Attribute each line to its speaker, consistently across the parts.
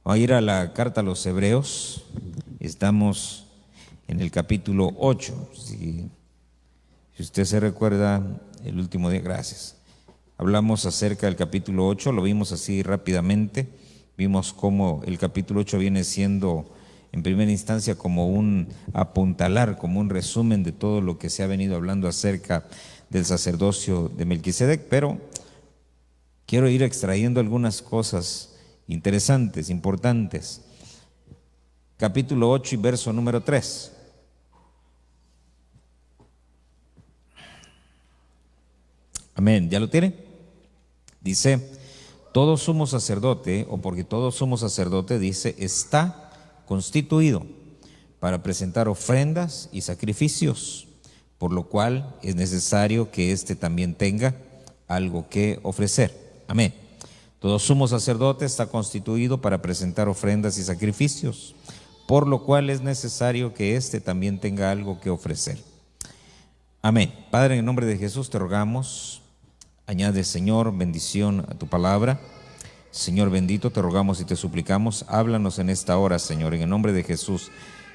Speaker 1: Vamos a ir a la carta a los Hebreos. Estamos en el capítulo 8. Si usted se recuerda, el último día, gracias. Hablamos acerca del capítulo 8, lo vimos así rápidamente. Vimos cómo el capítulo 8 viene siendo, en primera instancia, como un apuntalar, como un resumen de todo lo que se ha venido hablando acerca del sacerdocio de Melquisedec, pero quiero ir extrayendo algunas cosas interesantes, importantes. Capítulo 8 y verso número 3. Amén, ¿ya lo tiene? Dice, todo sumo sacerdote, o porque todo sumo sacerdote, dice, está constituido para presentar ofrendas y sacrificios, por lo cual es necesario que éste también tenga algo que ofrecer. Amén. Todo sumo sacerdote está constituido para presentar ofrendas y sacrificios, por lo cual es necesario que éste también tenga algo que ofrecer. Amén. Padre, en el nombre de Jesús te rogamos, añade, Señor, bendición a tu palabra. Señor bendito, te rogamos y te suplicamos, háblanos en esta hora, Señor, en el nombre de Jesús.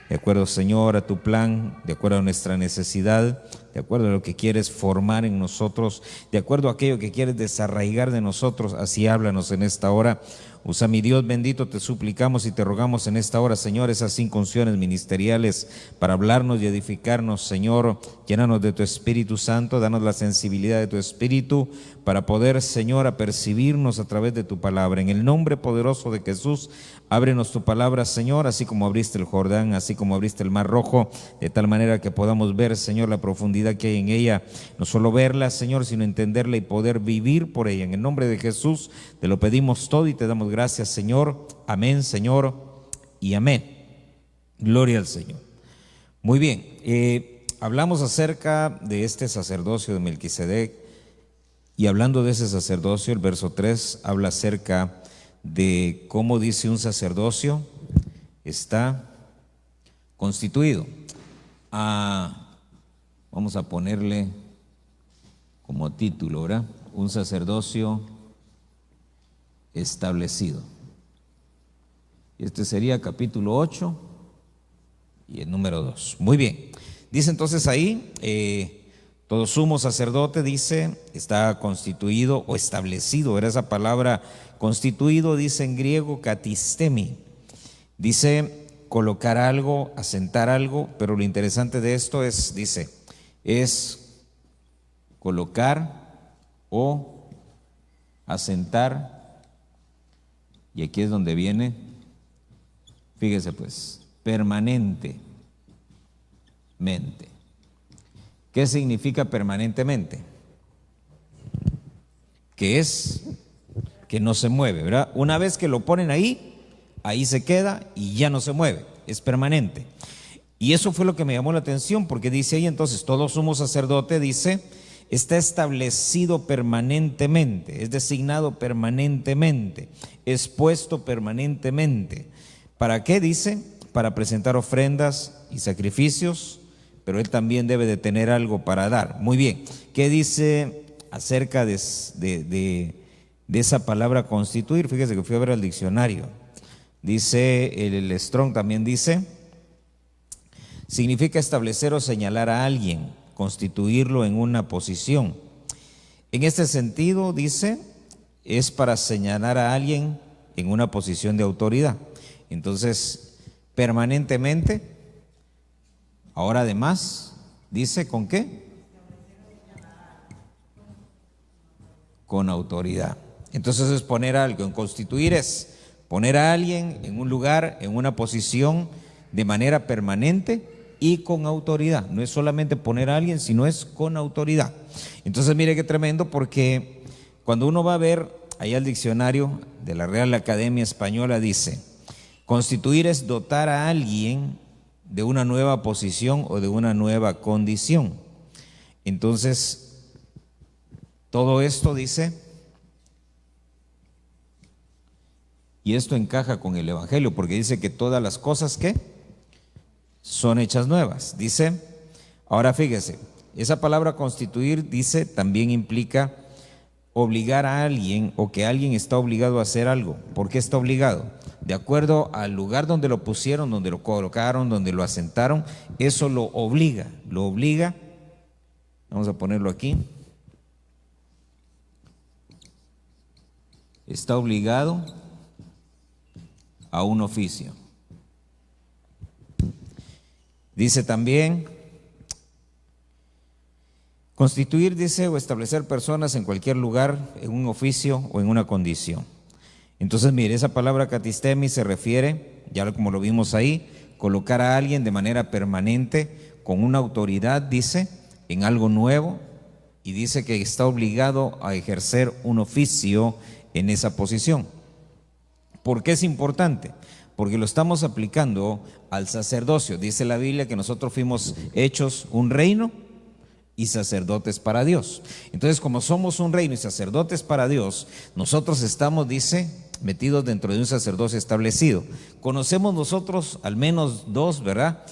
Speaker 1: De acuerdo, Señor, a tu plan, de acuerdo a nuestra necesidad, de acuerdo a lo que quieres formar en nosotros, de acuerdo a aquello que quieres desarraigar de nosotros, así háblanos en esta hora. Usa, mi Dios bendito, te suplicamos y te rogamos en esta hora, Señor, esas 5 unciones ministeriales para hablarnos y edificarnos, Señor. Llénanos de tu Espíritu Santo, danos la sensibilidad de tu Espíritu para poder, Señor, apercibirnos a través de tu palabra. En el nombre poderoso de Jesús, ábrenos tu palabra, Señor, así como abriste el Jordán, así como abriste el Mar Rojo, de tal manera que podamos ver, Señor, la profundidad que hay en ella. No solo verla, Señor, sino entenderla y poder vivir por ella. En el nombre de Jesús te lo pedimos todo y te damos gracias, Señor. Amén, Señor, y amén. Gloria al Señor. Muy bien, hablamos acerca de este sacerdocio de Melquisedec, y hablando de ese sacerdocio, el verso 3 habla acerca de cómo dice un sacerdocio está constituido. Vamos a ponerle como título, ¿verdad? Un sacerdocio establecido. Este sería capítulo 8 y el número 2. Muy bien. Dice entonces ahí, todo sumo sacerdote, dice, está constituido o establecido. Era esa palabra constituido, dice en griego katistemi. Dice colocar algo, asentar algo, pero lo interesante de esto es, dice, es colocar o asentar, y aquí es donde viene, fíjese pues, permanentemente. ¿Qué significa permanentemente? Que es que no se mueve, ¿verdad? Una vez que lo ponen ahí, ahí se queda y ya no se mueve, es permanente. Y eso fue lo que me llamó la atención, porque dice ahí entonces, todo sumo sacerdote, dice, está establecido permanentemente, es designado permanentemente, es puesto permanentemente. ¿Para qué? Dice, para presentar ofrendas y sacrificios, pero él también debe de tener algo para dar. Muy bien, ¿qué dice acerca de esa palabra constituir? Fíjese que fui a ver al diccionario. Dice, el Strong también dice, significa establecer o señalar a alguien, constituirlo en una posición. En este sentido, dice, es para señalar a alguien en una posición de autoridad. Entonces, permanentemente, ahora además, dice, ¿con qué? Con autoridad. Entonces es poner algo, en constituir es poner a alguien en un lugar, en una posición de manera permanente y con autoridad. No es solamente poner a alguien, sino es con autoridad. Entonces mire qué tremendo, porque cuando uno va a ver ahí al diccionario de la Real Academia Española, dice, constituir es dotar a alguien de una nueva posición o de una nueva condición. Entonces, todo esto dice, y esto encaja con el Evangelio, porque dice que todas las cosas que son hechas nuevas. Dice, ahora fíjese, esa palabra constituir, dice, también implica obligar a alguien o que alguien está obligado a hacer algo. ¿Por qué está obligado? de acuerdo al lugar donde lo pusieron, donde lo colocaron, donde lo asentaron, eso lo obliga, vamos a ponerlo aquí, está obligado a un oficio. Dice también, constituir, dice, o establecer personas en cualquier lugar, en un oficio o en una condición. Entonces, mire, esa palabra katistemi se refiere, ya como lo vimos ahí, colocar a alguien de manera permanente, con una autoridad, dice, en algo nuevo, y dice que está obligado a ejercer un oficio en esa posición. ¿Por qué es importante? Porque lo estamos aplicando al sacerdocio. Dice la Biblia que nosotros fuimos hechos un reino y sacerdotes para Dios. Entonces, como somos un reino y sacerdotes para Dios, nosotros estamos, dice, metidos dentro de un sacerdocio establecido. Conocemos nosotros al menos dos, ¿verdad?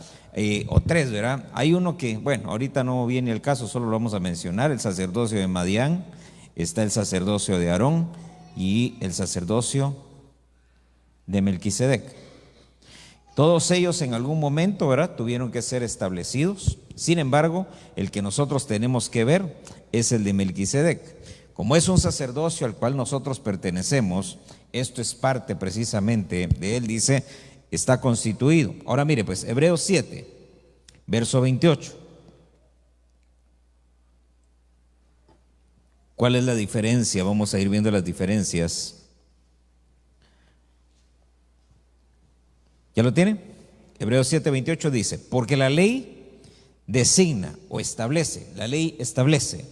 Speaker 1: O tres, ¿verdad? Hay uno que, bueno, ahorita no viene el caso, solo lo vamos a mencionar, el sacerdocio de Madián, está el sacerdocio de Aarón y el sacerdocio de Melquisedec. Todos ellos en algún momento, ¿verdad?, tuvieron que ser establecidos. Sin embargo, el que nosotros tenemos que ver es el de Melquisedec. Como es un sacerdocio al cual nosotros pertenecemos, esto es parte precisamente de él, dice, está constituido. Ahora mire, pues, Hebreos 7, verso 28. ¿Cuál es la diferencia? Vamos a ir viendo las diferencias. ¿Ya lo tienen? Hebreos 7, 28 dice, porque la ley designa o establece, la ley establece,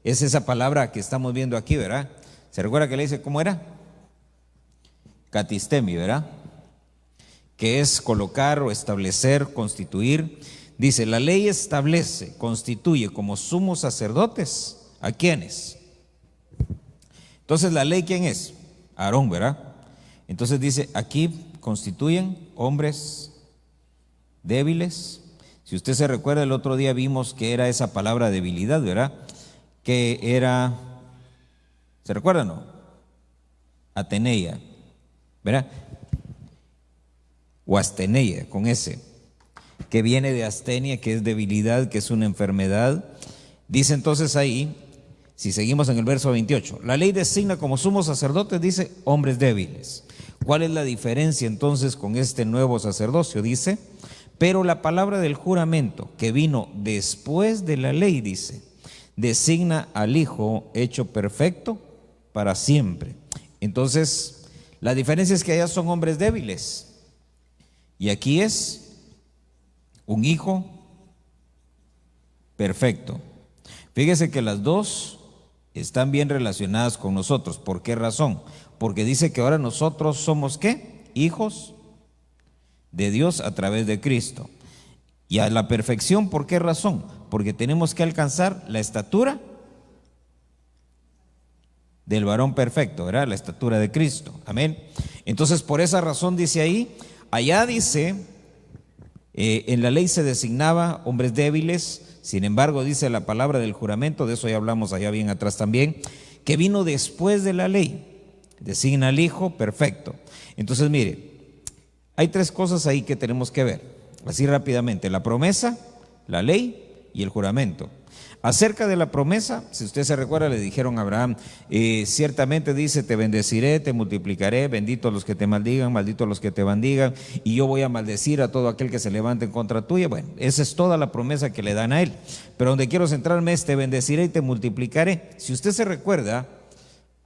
Speaker 1: es esa palabra que estamos viendo aquí, ¿verdad? ¿Se recuerda que le dice cómo era? Katistemi, ¿verdad? Que es colocar o establecer, constituir. Dice, la ley establece, constituye como sumos sacerdotes, ¿a quiénes? Entonces, ¿la ley quién es? Aarón, ¿verdad? Entonces dice, aquí constituyen hombres débiles. Si usted se recuerda, el otro día vimos que era esa palabra debilidad, ¿verdad? Que era, ¿se recuerdan o no? Ateneia, ¿verdad? O asteneia, con ese, que viene de astenia, que es debilidad, que es una enfermedad. Dice entonces ahí, si seguimos en el verso 28, la ley designa como sumos sacerdotes, dice, hombres débiles. ¿Cuál es la diferencia entonces con este nuevo sacerdocio? Dice, pero la palabra del juramento que vino después de la ley, dice, designa al Hijo hecho perfecto para siempre. Entonces, la diferencia es que allá son hombres débiles y aquí es un Hijo perfecto. Fíjese que las dos están bien relacionadas con nosotros. ¿Por qué razón? Porque dice que ahora nosotros somos ¿qué? Hijos de Dios a través de Cristo. Y a la perfección, ¿por qué razón? Porque tenemos que alcanzar la estatura del varón perfecto, ¿verdad? La estatura de Cristo. Amén. Entonces, por esa razón dice ahí, allá dice, en la ley se designaba hombres débiles. Sin embargo, dice la palabra del juramento, de eso ya hablamos allá bien atrás también, que vino después de la ley, designa al Hijo perfecto. Entonces, mire, hay tres cosas ahí que tenemos que ver, así rápidamente: la promesa, la ley y el juramento. Acerca de la promesa, si usted se recuerda, le dijeron a Abraham, ciertamente dice, te bendeciré, te multiplicaré, benditos los que te maldigan, malditos los que te bendigan, y yo voy a maldecir a todo aquel que se levante en contra tuya. Bueno, esa es toda la promesa que le dan a él. Pero donde quiero centrarme es, te bendeciré y te multiplicaré. Si usted se recuerda,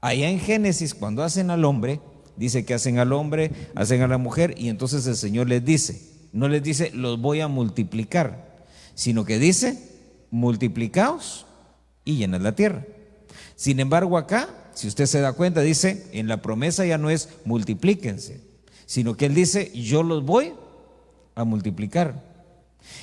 Speaker 1: allá en Génesis, cuando hacen al hombre, dice que hacen al hombre, hacen a la mujer, y entonces el Señor les dice, no les dice, los voy a multiplicar, sino que dice, multiplicaos y llenad la tierra. Sin embargo, acá, si usted se da cuenta, dice, en la promesa ya no es multiplíquense, sino que él dice, yo los voy a multiplicar.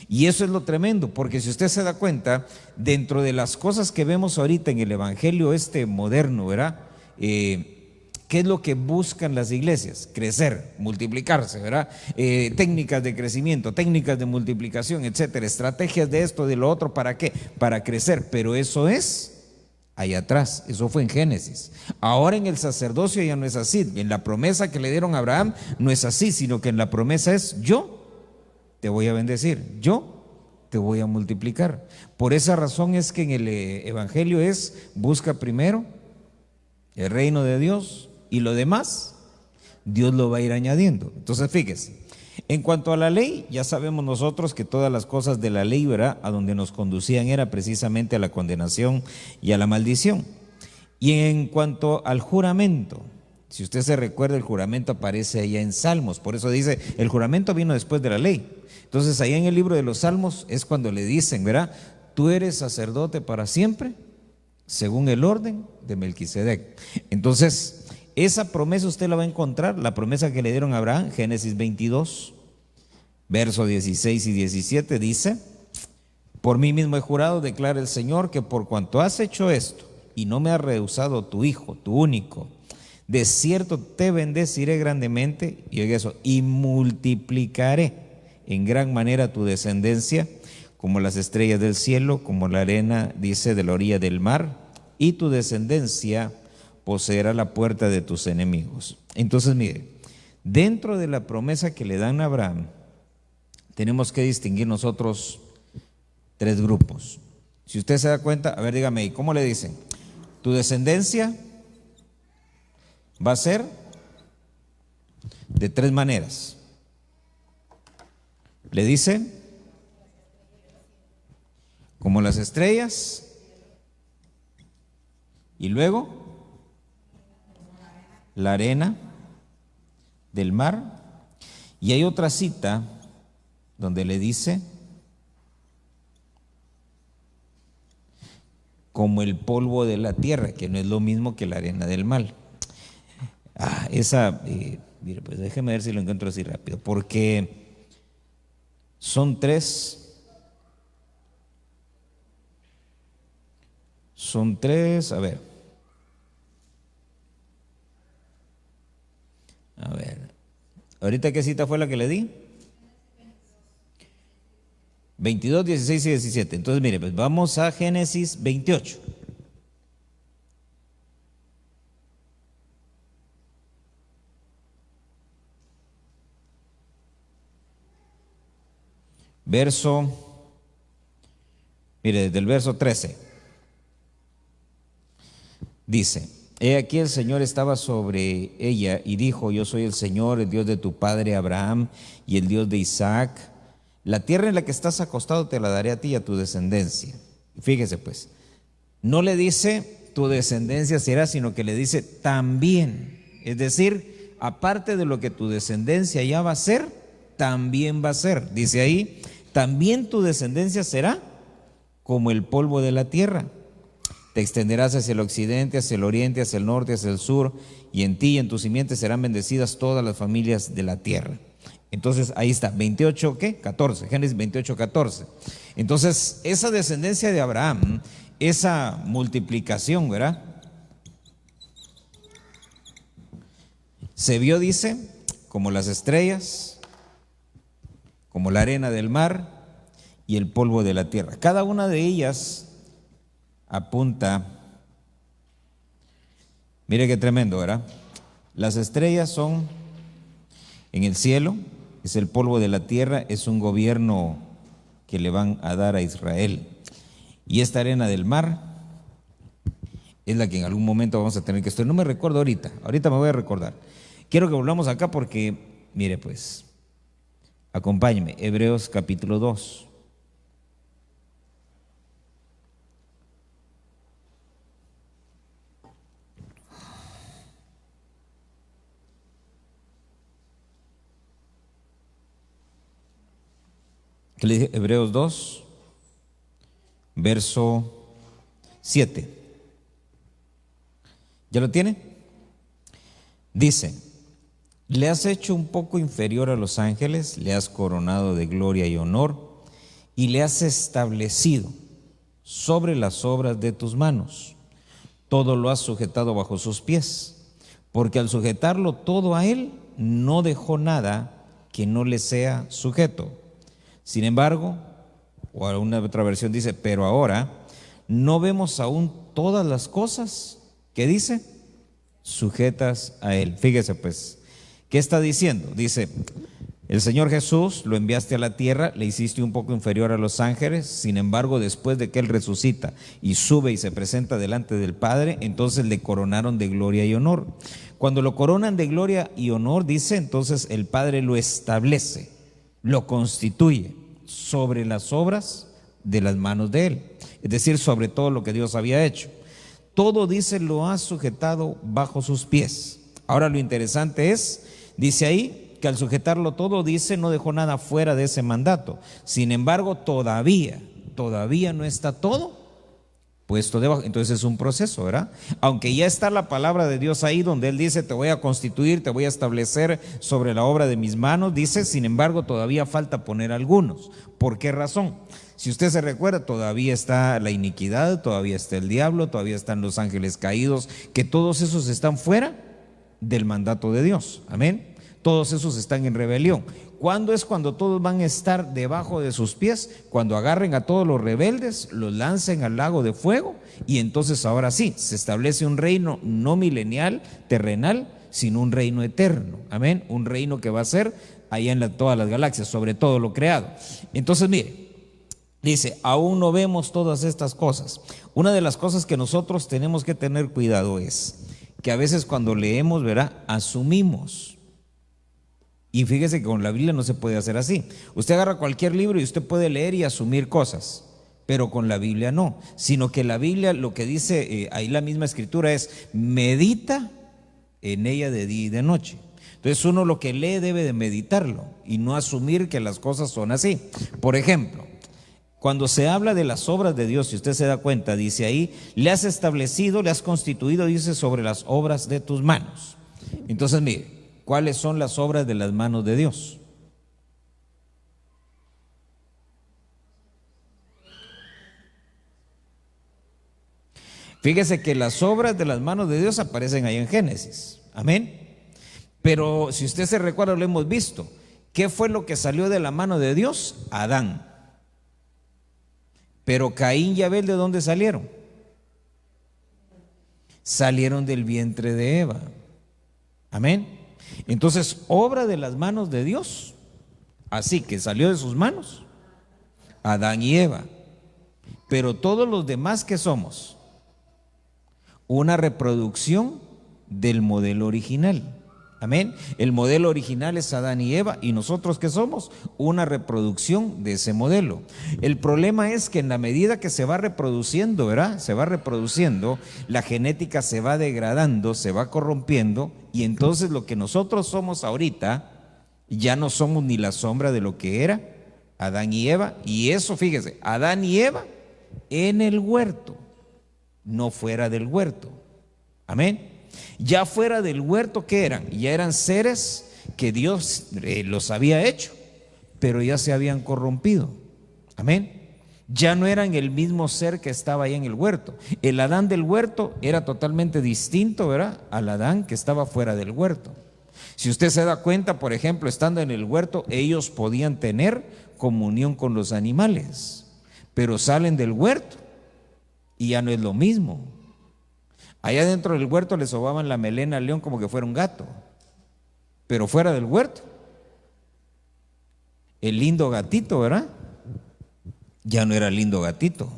Speaker 1: Y eso es lo tremendo, porque si usted se da cuenta, dentro de las cosas que vemos ahorita en el evangelio moderno, ¿verdad? ¿Qué es lo que buscan las iglesias? Crecer, multiplicarse, ¿verdad? Técnicas de crecimiento, técnicas de multiplicación, etcétera, estrategias de esto, de lo otro, ¿para qué? Para crecer, pero eso es Allá atrás, eso fue en Génesis. Ahora en el sacerdocio ya no es así. En la promesa que le dieron a Abraham no es así, sino que en la promesa es: yo te voy a bendecir, yo te voy a multiplicar. Por esa razón es que en el Evangelio es: busca primero el reino de Dios y lo demás Dios lo va a ir añadiendo. Entonces fíjese, en cuanto a la ley, ya sabemos nosotros que todas las cosas de la ley, ¿verdad?, a donde nos conducían era precisamente a la condenación y a la maldición. Y en cuanto al juramento, si usted se recuerda, el juramento aparece allá en Salmos, por eso dice, el juramento vino después de la ley. Entonces allá en el libro de los Salmos es cuando le dicen, ¿verdad?, tú eres sacerdote para siempre, según el orden de Melquisedec. Entonces, esa promesa usted la va a encontrar, la promesa que le dieron a Abraham, Génesis 22, versos 16 y 17, dice: por mí mismo he jurado, declara el Señor, que por cuanto has hecho esto y no me has rehusado tu hijo, tu único, de cierto te bendeciré grandemente, y oiga eso, y multiplicaré en gran manera tu descendencia, como las estrellas del cielo, como la arena, dice, de la orilla del mar, y tu descendencia poseerá la puerta de tus enemigos. Entonces, mire, dentro de la promesa que le dan a Abraham, tenemos que distinguir nosotros tres grupos. Si usted se da cuenta, a ver, dígame, ¿y cómo le dicen? Tu descendencia va a ser de tres maneras. Le dice: como las estrellas, y luego la arena del mar. Y hay otra cita donde le dice: como el polvo de la tierra, que no es lo mismo que la arena del mar. Mire, pues déjeme ver si lo encuentro así rápido, porque son tres, a ver. A ver, ¿ahorita qué cita fue la que le di? 22, 16 y 17. Entonces, mire, pues vamos a Génesis 28. Desde el verso 13. Dice: he aquí el Señor estaba sobre ella y dijo: yo soy el Señor, el Dios de tu padre Abraham y el Dios de Isaac. La tierra en la que estás acostado te la daré a ti y a tu descendencia. Fíjese pues, no le dice tu descendencia será, sino que le dice también. Es decir, aparte de lo que tu descendencia ya va a ser, también va a ser. Dice ahí, también tu descendencia será como el polvo de la tierra. Te extenderás hacia el occidente, hacia el oriente, hacia el norte, hacia el sur, y en ti y en tus simientes serán bendecidas todas las familias de la tierra. Entonces ahí está, 28, ¿qué? 14, Génesis 28, 14. Entonces esa descendencia de Abraham, esa multiplicación, ¿verdad?, se vio, dice, como las estrellas, como la arena del mar y el polvo de la tierra. Cada una de ellas apunta, mire qué tremendo, ¿verdad? Las estrellas son en el cielo, es el polvo de la tierra, es un gobierno que le van a dar a Israel. Y esta arena del mar es la que en algún momento vamos a tener que estudiar. No me recuerdo ahorita me voy a recordar. Quiero que volvamos acá porque, mire pues, acompáñeme, Hebreos capítulo 2. ¿Qué le dije? Hebreos 2, verso 7. ¿Ya lo tiene? Dice: le has hecho un poco inferior a los ángeles, le has coronado de gloria y honor, y le has establecido sobre las obras de tus manos. Todo lo has sujetado bajo sus pies, porque al sujetarlo todo a él, no dejó nada que no le sea sujeto. Sin embargo, o una otra versión dice, pero ahora no vemos aún todas las cosas, ¿qué dice? Sujetas a Él. Fíjese pues, ¿qué está diciendo? Dice, el Señor Jesús lo enviaste a la tierra, le hiciste un poco inferior a los ángeles, sin embargo, después de que Él resucita y sube y se presenta delante del Padre, entonces le coronaron de gloria y honor. Cuando lo coronan de gloria y honor, dice, entonces el Padre lo establece, lo constituye sobre las obras de las manos de Él, es decir, sobre todo lo que Dios había hecho. Todo, dice, lo ha sujetado bajo sus pies. Ahora lo interesante es, dice ahí, que al sujetarlo todo, dice, no dejó nada fuera de ese mandato. Sin embargo, todavía no está todo puesto debajo. Entonces es un proceso, ¿verdad? Aunque ya está la palabra de Dios ahí donde Él dice, te voy a constituir, te voy a establecer sobre la obra de mis manos, dice, sin embargo, todavía falta poner algunos. ¿Por qué razón? Si usted se recuerda, todavía está la iniquidad, todavía está el diablo, todavía están los ángeles caídos, que todos esos están fuera del mandato de Dios. Amén. Todos esos están en rebelión. ¿Cuándo es cuando todos van a estar debajo de sus pies? Cuando agarren a todos los rebeldes, los lancen al lago de fuego, y entonces ahora sí, se establece un reino no milenial, terrenal, sino un reino eterno. Amén. Un reino que va a ser allá en todas las galaxias, sobre todo lo creado. Entonces, mire, dice, aún no vemos todas estas cosas. Una de las cosas que nosotros tenemos que tener cuidado es que a veces cuando leemos, verá, asumimos. Y fíjese que con la Biblia no se puede hacer así. Usted agarra cualquier libro y usted puede leer y asumir cosas, pero con la Biblia no, sino que la Biblia lo que dice ahí la misma escritura es, medita en ella de día y de noche. Entonces uno lo que lee debe de meditarlo y no asumir que las cosas son así. Por ejemplo, cuando se habla de las obras de Dios, si usted se da cuenta, dice ahí, le has establecido, le has constituido, dice, sobre las obras de tus manos. Entonces mire, ¿cuáles son las obras de las manos de Dios? Fíjese que las obras de las manos de Dios aparecen ahí en Génesis. Amén. Pero si usted se recuerda, lo hemos visto. ¿Qué fue lo que salió de la mano de Dios? Adán. Pero Caín y Abel, ¿de dónde salieron? Salieron del vientre de Eva. Amén. Entonces, obra de las manos de Dios, así que salió de sus manos, Adán y Eva. Pero todos los demás, ¿qué somos? Una reproducción del modelo original. Amén. El modelo original es Adán y Eva, y nosotros ¿qué somos? Una reproducción de ese modelo. El problema es que en la medida que se va reproduciendo, ¿verdad? Se va reproduciendo, la genética se va degradando, se va corrompiendo, y entonces lo que nosotros somos ahorita ya no somos ni la sombra de lo que era Adán y Eva. Y eso, fíjese, Adán y Eva en el huerto, no fuera del huerto. Amén. Ya fuera del huerto, ¿qué eran? Ya eran seres que Dios los había hecho, pero ya se habían corrompido. Amén. Ya no eran el mismo ser que estaba ahí en el huerto. El Adán del huerto era totalmente distinto, ¿verdad?, al Adán que estaba fuera del huerto. Si usted se da cuenta, por ejemplo, estando en el huerto, ellos podían tener comunión con los animales, pero salen del huerto y ya no es lo mismo. Allá dentro del huerto le sobaban la melena al león como que fuera un gato, pero fuera del huerto, el lindo gatito, ¿verdad?, ya no era lindo gatito.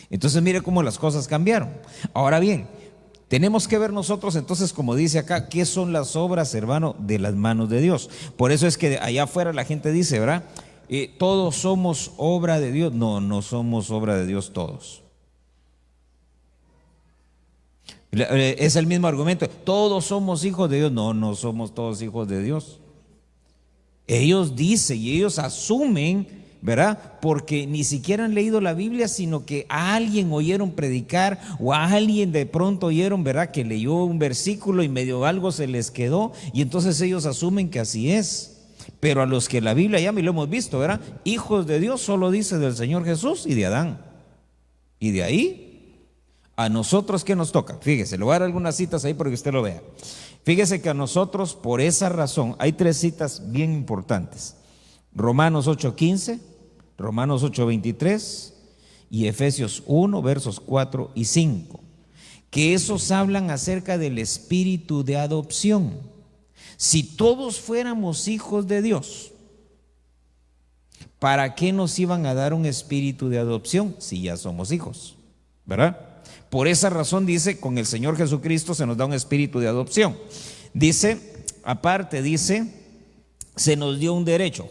Speaker 1: Entonces mire cómo las cosas cambiaron. Ahora bien, tenemos que ver nosotros entonces, como dice acá, ¿qué son las obras, hermano, de las manos de Dios? Por eso es que allá afuera la gente dice, ¿verdad?, todos somos obra de Dios. No, no somos obra de Dios todos. Es el mismo argumento, todos somos hijos de Dios. No, no somos todos hijos de Dios. Ellos dicen y ellos asumen, ¿verdad?, porque ni siquiera han leído la Biblia, sino que a alguien oyeron predicar, o a alguien de pronto oyeron, ¿verdad?, que leyó un versículo y medio algo se les quedó, y entonces ellos asumen que así es. Pero a los que la Biblia llama, y lo hemos visto, ¿verdad?, hijos de Dios, solo dice del Señor Jesús y de Adán. Y de ahí a nosotros, ¿qué nos toca? Fíjese, le voy a dar algunas citas ahí para que usted lo vea. Fíjese que a nosotros, por esa razón, hay 3 citas bien importantes. Romanos 8:15, Romanos 8:23 y Efesios 1, versos 4 y 5, que esos hablan acerca del espíritu de adopción. Si todos fuéramos hijos de Dios, ¿para qué nos iban a dar un espíritu de adopción si ya somos hijos? ¿Verdad? Por esa razón dice, con el Señor Jesucristo se nos da un espíritu de adopción. Dice, aparte dice, se nos dio un derecho.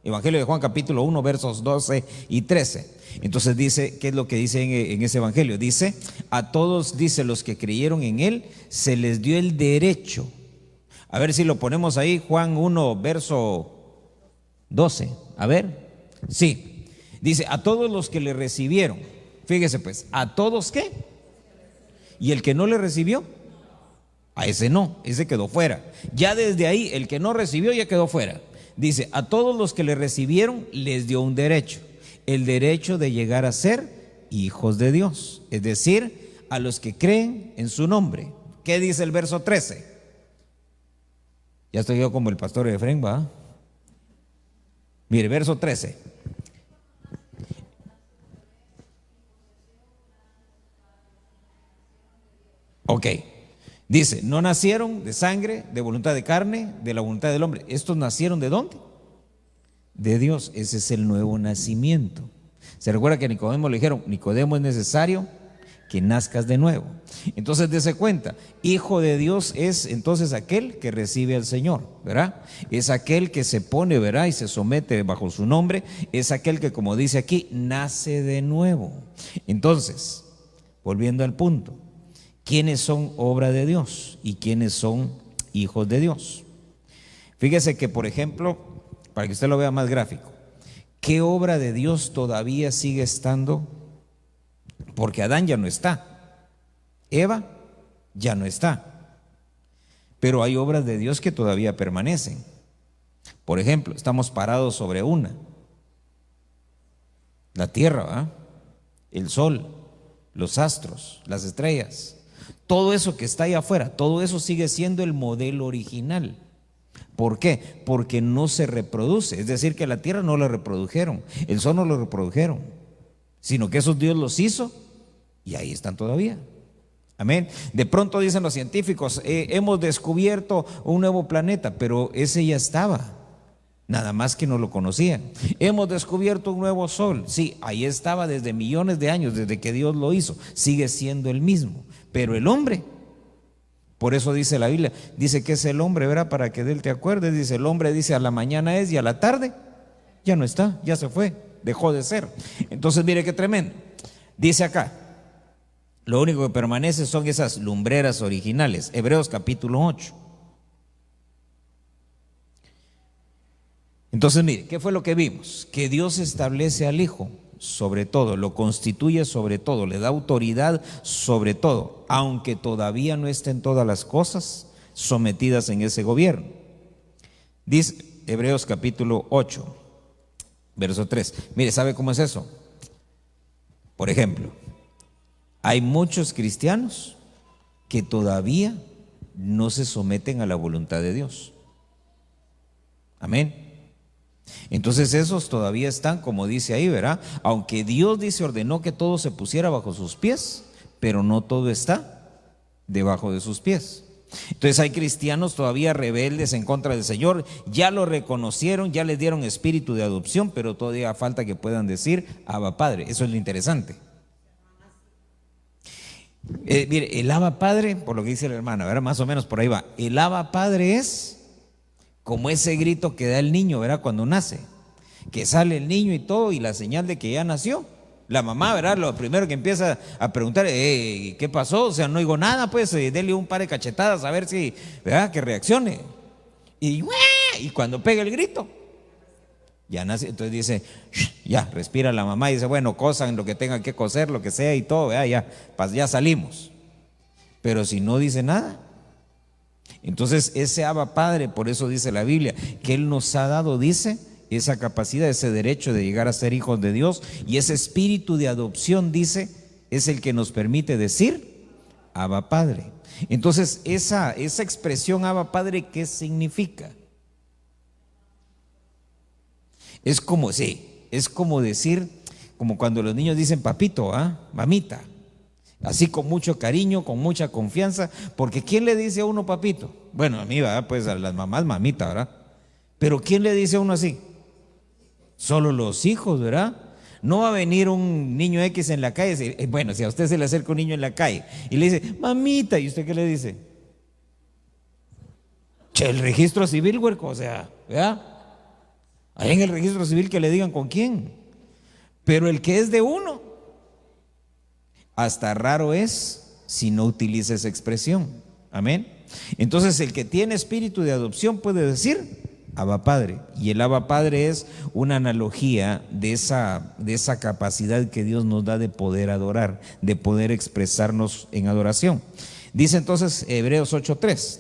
Speaker 1: Evangelio de Juan capítulo 1, versos 12 y 13. Entonces dice, ¿qué es lo que dice en ese evangelio? Dice, a todos, dice, los que creyeron en Él, se les dio el derecho. A ver si lo ponemos ahí, Juan 1, verso 12. A ver, sí. Dice, a todos los que le recibieron. Fíjese pues, ¿a todos qué? ¿Y el que no le recibió? A ese no, ese quedó fuera. Ya desde ahí, el que no recibió ya quedó fuera. Dice, a todos los que le recibieron les dio un derecho. El derecho de llegar a ser hijos de Dios. Es decir, a los que creen en su nombre. ¿Qué dice el verso 13? Ya estoy yo como el pastor Efraín, ¿va? Mire, verso 13. Ok. Dice, no nacieron de sangre, de voluntad de carne, de la voluntad del hombre. ¿Estos nacieron de dónde? De Dios. Ese es el nuevo nacimiento. Se recuerda que a Nicodemo le dijeron, Nicodemo, es necesario que nazcas de nuevo. Entonces dése cuenta, hijo de Dios es entonces aquel que recibe al Señor, ¿verdad? Es aquel que se pone, ¿verdad? Y se somete bajo su nombre. Es aquel que, como dice aquí, nace de nuevo. Entonces, volviendo al punto, ¿quiénes son obra de Dios y quiénes son hijos de Dios? Fíjese que, por ejemplo, para que usted lo vea más gráfico, ¿qué obra de Dios todavía sigue estando? Porque Adán ya no está, Eva ya no está, pero hay obras de Dios que todavía permanecen. Por ejemplo, estamos parados sobre una, la tierra, ¿verdad? El sol, los astros, las estrellas, todo eso que está ahí afuera, todo eso sigue siendo el modelo original. ¿Por qué? Porque no se reproduce, es decir, que la tierra no la reprodujeron, el sol no lo reprodujeron, sino que esos Dios los hizo y ahí están todavía. Amén. De pronto dicen los científicos, hemos descubierto un nuevo planeta, pero ese ya estaba, nada más que no lo conocían. Hemos descubierto un nuevo sol, sí, ahí estaba desde millones de años, desde que Dios lo hizo, sigue siendo el mismo, pero el hombre, por eso dice la Biblia, dice que es el hombre, ¿verdad? Para que de él te acuerdes, dice el hombre, dice a la mañana es y a la tarde ya no está, ya se fue, dejó de ser. Entonces mire qué tremendo, dice acá, lo único que permanece son esas lumbreras originales. Hebreos capítulo 8. Entonces mire, ¿qué fue lo que vimos? Que Dios establece al Hijo sobre todo, lo constituye sobre todo, le da autoridad sobre todo, aunque todavía no estén todas las cosas sometidas en ese gobierno. Dice Hebreos capítulo 8, verso 3. Mire, ¿sabe cómo es eso? Por ejemplo, hay muchos cristianos que todavía no se someten a la voluntad de Dios. Amén. Entonces esos todavía están, como dice ahí, ¿verdad? Aunque Dios dice, ordenó que todo se pusiera bajo sus pies, pero no todo está debajo de sus pies. Entonces hay cristianos todavía rebeldes en contra del Señor, ya lo reconocieron, ya les dieron espíritu de adopción, pero todavía falta que puedan decir, Abba Padre. Eso es lo interesante. Mire, el Abba Padre, por lo que dice la hermana, ¿verdad? Más o menos por ahí va. El Abba Padre es como ese grito que da el niño, ¿verdad? Cuando nace, que sale el niño y todo, y la señal de que ya nació. La mamá, ¿verdad? Lo primero que empieza a preguntar, ¿qué pasó? O sea, no oigo nada, pues, dele un par de cachetadas a ver si, ¿verdad? Que reaccione. Y cuando pega el grito, ya nace. Entonces dice, ya, respira la mamá y dice, bueno, cosan lo que tengan que coser, lo que sea y todo, ¿verdad? Ya salimos. Pero si no dice nada, entonces ese Abba Padre, por eso dice la Biblia, que Él nos ha dado, dice, esa capacidad, ese derecho de llegar a ser hijos de Dios, y ese espíritu de adopción, dice, es el que nos permite decir Abba Padre. Entonces esa expresión Abba Padre, ¿qué significa? Es como decir, como cuando los niños dicen papito, mamita, así con mucho cariño, con mucha confianza, porque ¿quién le dice a uno papito? Bueno, a mí, ¿verdad? Pues a las mamás mamita, ¿verdad? Pero ¿quién le dice a uno así? Solo los hijos, ¿verdad? No va a venir un niño X en la calle y decir, bueno, si a usted se le acerca un niño en la calle y le dice, mamita, ¿y usted qué le dice? Che, el registro civil, huerco, o sea, ¿verdad? Ahí en el registro civil que le digan con quién. Pero el que es de uno, hasta raro es si no utiliza esa expresión. Amén. Entonces el que tiene espíritu de adopción puede decir Abba Padre, y el Abba Padre es una analogía de esa capacidad que Dios nos da de poder adorar, de poder expresarnos en adoración. Dice entonces Hebreos 8:3,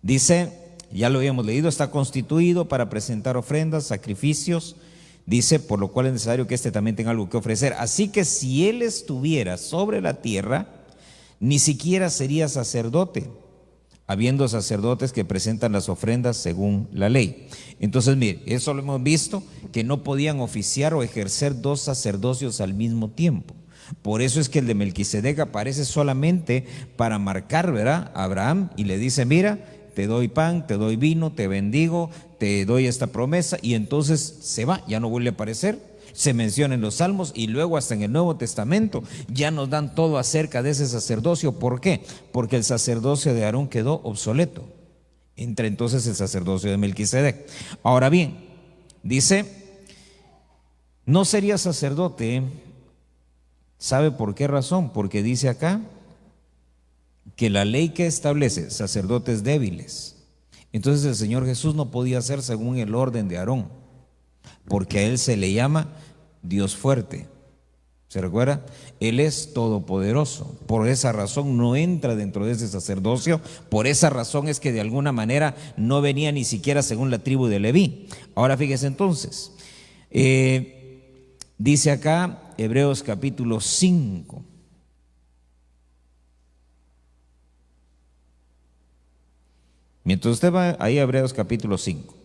Speaker 1: dice, ya lo habíamos leído, está constituido para presentar ofrendas, sacrificios, dice, por lo cual es necesario que éste también tenga algo que ofrecer. Así que si él estuviera sobre la tierra, ni siquiera sería sacerdote, habiendo sacerdotes que presentan las ofrendas según la ley. Entonces, mire, eso lo hemos visto, que no podían oficiar o ejercer dos sacerdocios al mismo tiempo. Por eso es que el de Melquisedec aparece solamente para marcar, ¿verdad?, a Abraham, y le dice, mira, te doy pan, te doy vino, te bendigo, te doy esta promesa, y entonces se va, ya no vuelve a aparecer. Se menciona en los Salmos y luego hasta en el Nuevo Testamento ya nos dan todo acerca de ese sacerdocio. ¿Por qué? Porque el sacerdocio de Aarón quedó obsoleto. Entra entonces el sacerdocio de Melquisedec. Ahora bien, dice, no sería sacerdote. ¿Sabe por qué razón? Porque dice acá que la ley que establece sacerdotes débiles, entonces el Señor Jesús no podía ser según el orden de Aarón, porque a él se le llama Dios fuerte. ¿Se recuerda? Él es todopoderoso. Por esa razón no entra dentro de ese sacerdocio. Por esa razón es que de alguna manera no venía ni siquiera según la tribu de Leví. Ahora fíjese entonces, dice acá Hebreos capítulo 5. Mientras usted va ahí a Hebreos capítulo 5,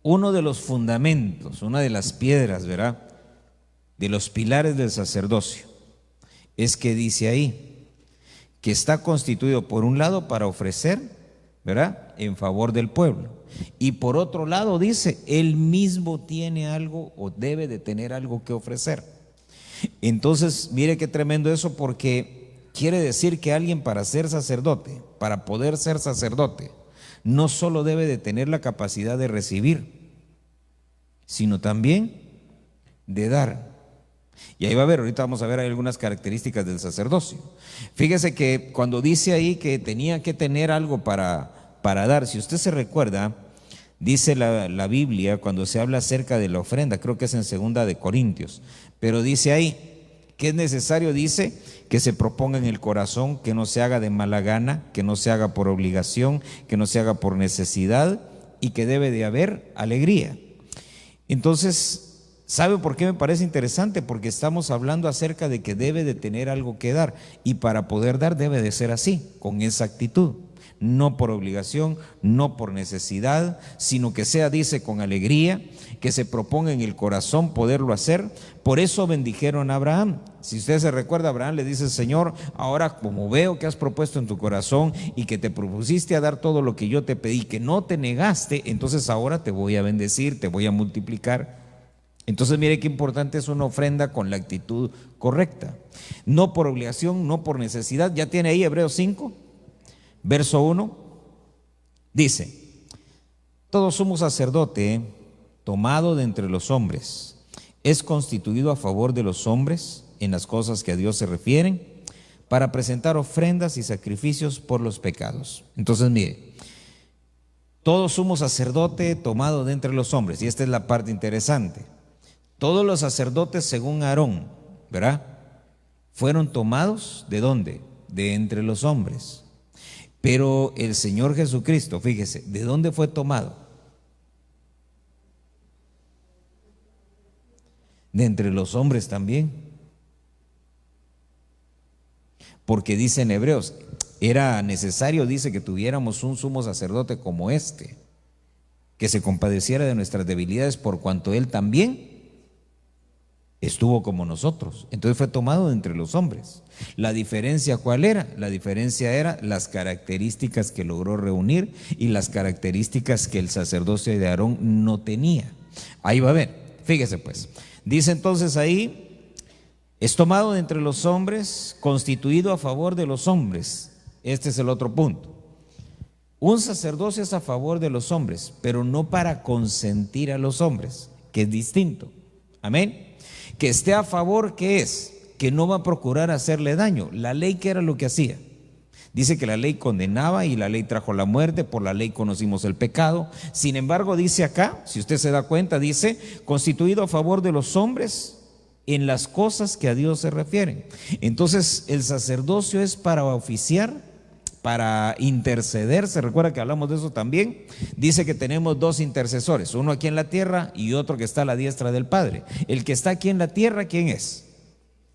Speaker 1: uno de los fundamentos, una de las piedras, ¿verdad?, de los pilares del sacerdocio, es que dice ahí que está constituido por un lado para ofrecer, ¿verdad?, en favor del pueblo, y por otro lado dice, él mismo tiene algo o debe de tener algo que ofrecer. Entonces, mire qué tremendo eso, porque quiere decir que alguien para ser sacerdote, para poder ser sacerdote, no solo debe de tener la capacidad de recibir, sino también de dar. Y ahí va a ver, ahorita vamos a ver algunas características del sacerdocio. Fíjese que cuando dice ahí que tenía que tener algo para dar, si usted se recuerda, dice la Biblia cuando se habla acerca de la ofrenda, creo que es en 2 de Corintios, pero dice ahí que es necesario, dice, que se proponga en el corazón, que no se haga de mala gana, que no se haga por obligación, que no se haga por necesidad, y que debe de haber alegría. Entonces, ¿sabe por qué me parece interesante? Porque estamos hablando acerca de que debe de tener algo que dar, y para poder dar debe de ser así, con esa actitud, no por obligación, no por necesidad, sino que sea, dice, con alegría, que se proponga en el corazón poderlo hacer. Por eso bendijeron a Abraham. Si usted se recuerda, Abraham le dice, Señor, ahora como veo que has propuesto en tu corazón y que te propusiste a dar todo lo que yo te pedí, que no te negaste, entonces ahora te voy a bendecir, te voy a multiplicar. Entonces mire qué importante es una ofrenda con la actitud correcta, no por obligación, no por necesidad. Ya tiene ahí Hebreos 5, verso 1, dice, todo sumo sacerdote tomado de entre los hombres es constituido a favor de los hombres en las cosas que a Dios se refieren, para presentar ofrendas y sacrificios por los pecados. Entonces mire, todo sumo sacerdote tomado de entre los hombres, y esta es la parte interesante, todos los sacerdotes según Aarón, ¿verdad?, fueron tomados ¿de dónde? De entre los hombres. Pero el Señor Jesucristo, fíjese, ¿de dónde fue tomado? De entre los hombres también. Porque dice en Hebreos, era necesario, dice, que tuviéramos un sumo sacerdote como este, que se compadeciera de nuestras debilidades, por cuanto él también estuvo como nosotros. Entonces fue tomado de entre los hombres. ¿La diferencia cuál era? La diferencia era las características que logró reunir y las características que el sacerdocio de Aarón no tenía. Ahí va a ver, fíjese pues. Dice entonces ahí, es tomado de entre los hombres, constituido a favor de los hombres. Este es el otro punto. Un sacerdocio es a favor de los hombres, pero no para consentir a los hombres, que es distinto. Amén. Que esté a favor, ¿qué es? Que no va a procurar hacerle daño. La ley, ¿qué era lo que hacía? Dice que la ley condenaba y la ley trajo la muerte, por la ley conocimos el pecado. Sin embargo, dice acá, si usted se da cuenta, dice, constituido a favor de los hombres en las cosas que a Dios se refieren. Entonces, el sacerdocio es para oficiar, para interceder. Se recuerda que hablamos de eso también. Dice que tenemos dos intercesores, uno aquí en la tierra y otro que está a la diestra del Padre. El que está aquí en la tierra, ¿quién es?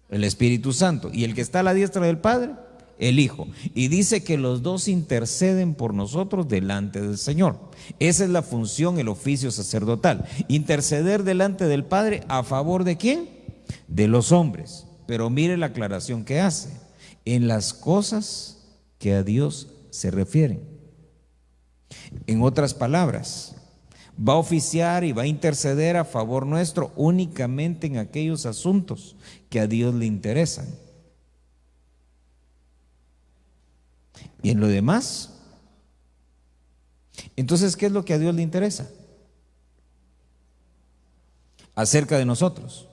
Speaker 1: El Espíritu Santo. Y el que está a la diestra del Padre, el Hijo. Y dice que los dos interceden por nosotros delante del Señor. Esa es la función, el oficio sacerdotal. Interceder delante del Padre a favor ¿de quién? De los hombres. Pero mire la aclaración que hace. En las cosas que a Dios se refieren. En otras palabras, va a oficiar y va a interceder a favor nuestro únicamente en aquellos asuntos que a Dios le interesan. Y en lo demás, entonces, ¿qué es lo que a Dios le interesa? Acerca de nosotros,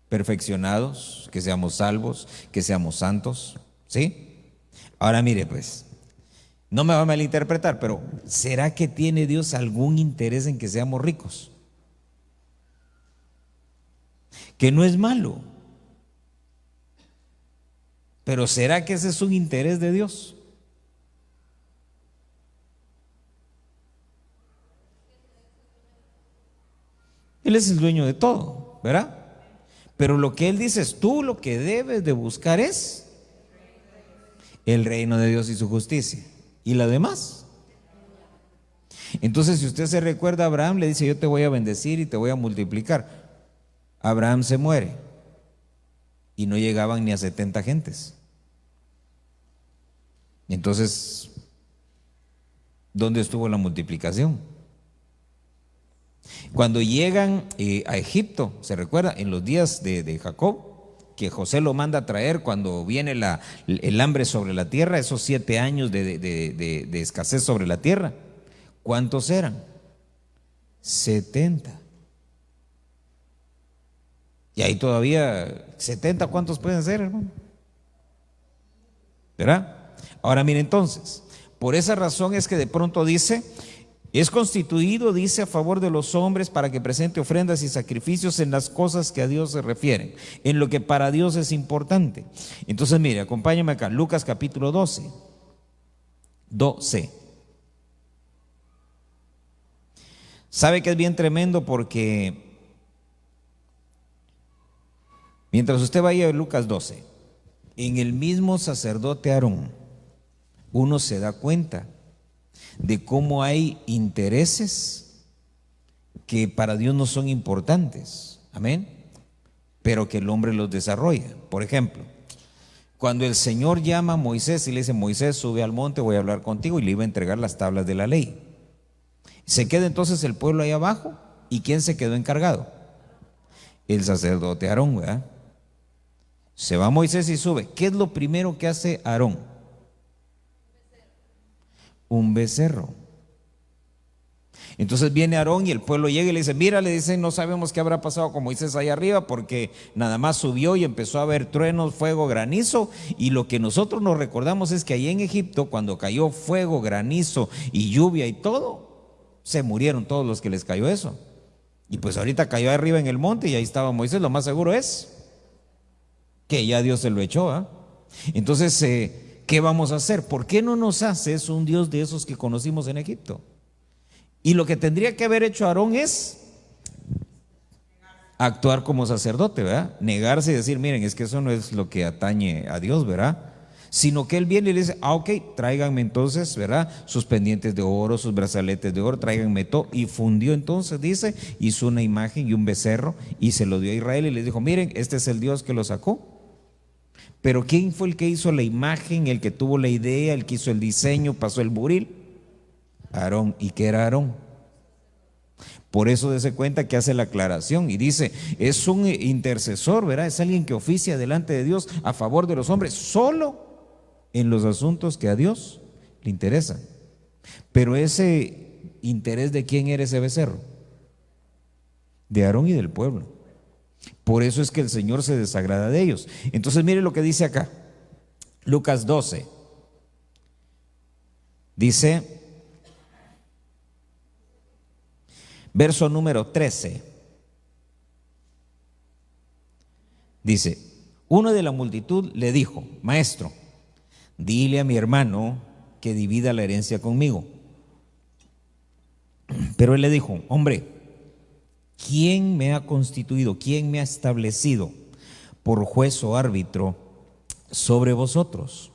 Speaker 1: perfeccionados, que seamos salvos, que seamos santos, ¿sí? Ahora mire pues, no me va a malinterpretar, pero ¿será que tiene Dios algún interés en que seamos ricos? Que no es malo, pero ¿será que ese es un interés de Dios? Él es el dueño de todo, ¿verdad? Pero lo que Él dice es, tú lo que debes de buscar es el reino de Dios y su justicia. ¿Y la demás? Entonces, si usted se recuerda, Abraham le dice, yo te voy a bendecir y te voy a multiplicar. Abraham se muere y no llegaban ni a 70 gentes. Entonces, ¿dónde estuvo la multiplicación? Cuando llegan a Egipto, ¿se recuerda? En los días de Jacob, que José lo manda a traer cuando viene el hambre sobre la tierra, esos 7 años de escasez sobre la tierra. ¿Cuántos eran? 70. Y ahí todavía 70, ¿cuántos pueden ser, hermano? ¿Verdad? Ahora mire entonces, por esa razón es que de pronto dice, es constituido, dice, a favor de los hombres para que presente ofrendas y sacrificios en las cosas que a Dios se refieren, en lo que para Dios es importante. Entonces mire, acompáñame acá, Lucas capítulo 12. ¿Sabe que es bien tremendo? Porque mientras usted vaya a Lucas 12, en el mismo sacerdote Aarón, uno se da cuenta de cómo hay intereses que para Dios no son importantes, amén, pero que el hombre los desarrolla. Por ejemplo, cuando el Señor llama a Moisés y le dice, Moisés, sube al monte, voy a hablar contigo, y le iba a entregar las tablas de la ley. Se queda entonces el pueblo ahí abajo, ¿y quién se quedó encargado? El sacerdote Aarón, ¿verdad? Se va Moisés y sube. ¿Qué es lo primero que hace Aarón? Un becerro. Entonces viene Aarón y el pueblo llega y le dice, mira, le dicen, no sabemos qué habrá pasado con Moisés allá arriba, porque nada más subió y empezó a haber truenos, fuego, granizo, y lo que nosotros nos recordamos es que allí en Egipto, cuando cayó fuego, granizo y lluvia y todo, se murieron todos los que les cayó eso. Y pues ahorita cayó arriba en el monte y ahí estaba Moisés. Lo más seguro es que ya Dios se lo echó, ¿eh? Entonces, ¿qué vamos a hacer? ¿Por qué no nos haces un Dios de esos que conocimos en Egipto? Y lo que tendría que haber hecho Aarón es actuar como sacerdote, ¿verdad? Negarse y decir, miren, es que eso no es lo que atañe a Dios, ¿verdad? sino que él viene y le dice, ok, tráiganme entonces, ¿verdad? Sus pendientes de oro, sus brazaletes de oro, tráiganme todo. Y fundió entonces, dice, hizo una imagen y un becerro y se lo dio a Israel y les dijo, miren, este es el Dios que lo sacó. Pero ¿quién fue el que hizo la imagen, el que tuvo la idea, el que hizo el diseño, pasó el buril? Aarón. ¿Y qué era Aarón? Por eso dése cuenta que hace la aclaración y dice, es un intercesor, ¿verdad? Es alguien que oficia delante de Dios a favor de los hombres, solo en los asuntos que a Dios le interesan. Pero ese interés, ¿de quién era ese becerro? De Aarón y del pueblo. Por eso es que el Señor se desagrada de ellos. Entonces mire lo que dice acá, Lucas 12. Dice, verso número 13. Dice, uno de la multitud le dijo, maestro, dile a mi hermano que divida la herencia conmigo. Pero él le dijo, hombre, ¿quién me ha constituido, quién me ha establecido por juez o árbitro sobre vosotros?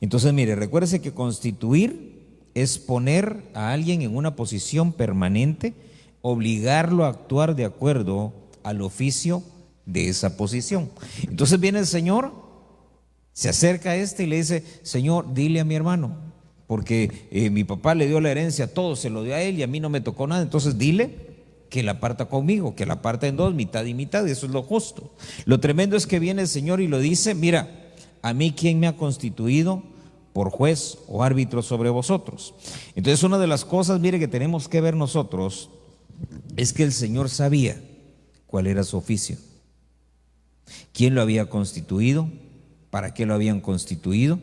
Speaker 1: Entonces, mire, recuérdese que constituir es poner a alguien en una posición permanente, obligarlo a actuar de acuerdo al oficio de esa posición. Entonces viene el Señor, se acerca a este y le dice, Señor, dile a mi hermano, porque mi papá le dio la herencia, todo se lo dio a él y a mí no me tocó nada, entonces dile que la parta conmigo, que la parta en dos, mitad y mitad, y eso es lo justo. Lo tremendo es que viene el Señor y lo dice, mira, a mí quién me ha constituido por juez o árbitro sobre vosotros. Entonces una de las cosas, mire, que tenemos que ver nosotros, es que el Señor sabía cuál era su oficio, quién lo había constituido, para qué lo habían constituido.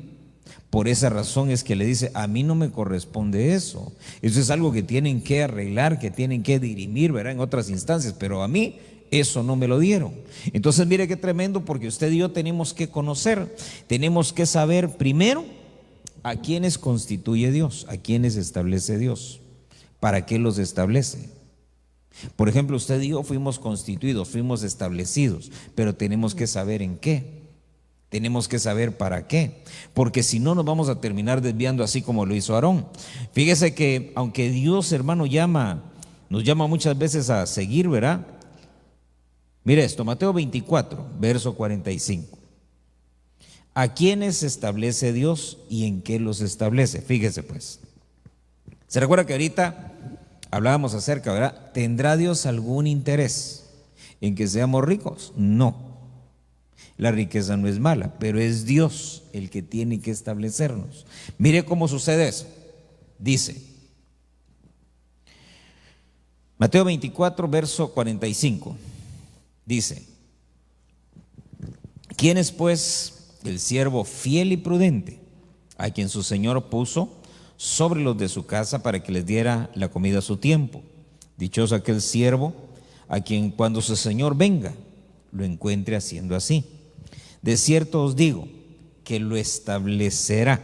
Speaker 1: Por esa razón es que le dice, a mí no me corresponde eso. Eso es algo que tienen que arreglar, que tienen que dirimir, ¿verdad? En otras instancias, pero a mí eso no me lo dieron. Entonces mire qué tremendo, porque usted y yo tenemos que conocer, tenemos que saber primero a quiénes constituye Dios, a quiénes establece Dios, para qué los establece. Por ejemplo, usted y yo fuimos constituidos, fuimos establecidos, pero tenemos que saber en qué. Tenemos que saber para qué, porque si no nos vamos a terminar desviando así como lo hizo Aarón. Fíjese que aunque Dios, hermano, nos llama muchas veces a seguir, ¿verdad? Mire esto, Mateo 24, verso 45. ¿A quiénes establece Dios y en qué los establece? Fíjese pues. ¿Se recuerda que ahorita hablábamos acerca, ¿verdad? ¿Tendrá Dios algún interés en que seamos ricos? No. La riqueza no es mala, pero es Dios el que tiene que establecernos. Mire cómo sucede eso. Dice, Mateo 24, verso 45, dice, ¿quién es pues el siervo fiel y prudente, a quien su Señor puso sobre los de su casa para que les diera la comida a su tiempo? Dichoso aquel siervo a quien cuando su Señor venga, lo encuentre haciendo así. De cierto os digo que lo establecerá,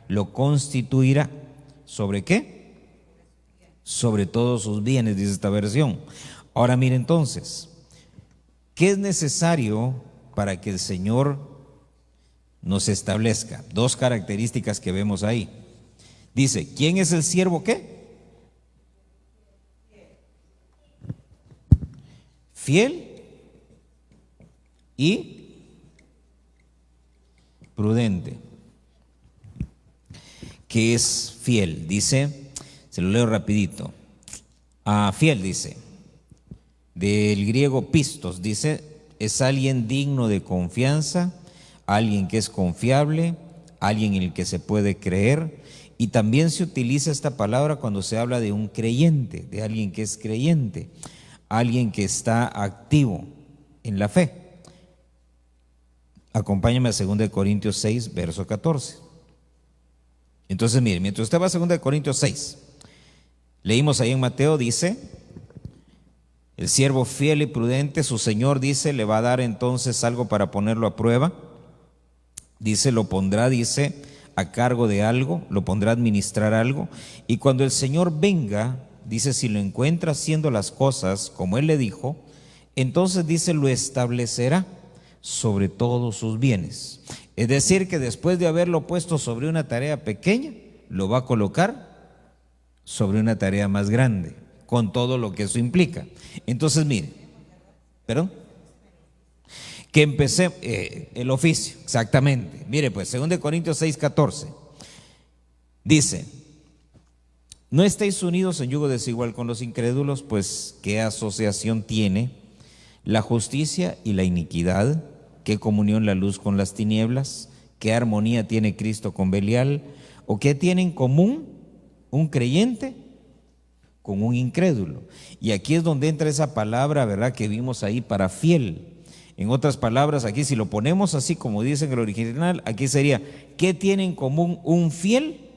Speaker 1: lo constituirá. ¿Sobre qué? Sobre todos sus bienes, dice esta versión. Ahora mire entonces, ¿qué es necesario para que el Señor nos establezca? Dos características que vemos ahí. Dice, ¿quién es el siervo qué? Fiel y prudente. ¿Qué es fiel? Dice, se lo leo rapidito. Fiel dice, del griego pistos, dice, es alguien digno de confianza, alguien que es confiable, alguien en el que se puede creer. Y también se utiliza esta palabra cuando se habla de un creyente, de alguien que es creyente, alguien que está activo en la fe. Acompáñame a 2 Corintios 6, verso 14. Entonces, mire, mientras usted va a 2 Corintios 6, leímos ahí en Mateo, dice, el siervo fiel y prudente, su Señor, dice, le va a dar entonces algo para ponerlo a prueba. Dice, lo pondrá, dice, a cargo de algo, lo pondrá a administrar algo. Y cuando el Señor venga, dice, si lo encuentra haciendo las cosas como Él le dijo, entonces, dice, lo establecerá sobre todos sus bienes. Es decir, que después de haberlo puesto sobre una tarea pequeña, lo va a colocar sobre una tarea más grande, con todo lo que eso implica. Entonces, mire, ¿perdón? Que empecé el oficio, exactamente. Mire, pues, 2 Corintios 6:14, dice: no estéis unidos en yugo desigual con los incrédulos, pues ¿qué asociación tiene la justicia y la iniquidad? ¿Qué comunión la luz con las tinieblas? ¿Qué armonía tiene Cristo con Belial? ¿O qué tiene en común un creyente con un incrédulo? Y aquí es donde entra esa palabra, ¿verdad?, que vimos ahí para fiel. En otras palabras, aquí si lo ponemos así como dice en el original, aquí sería: ¿qué tiene en común un fiel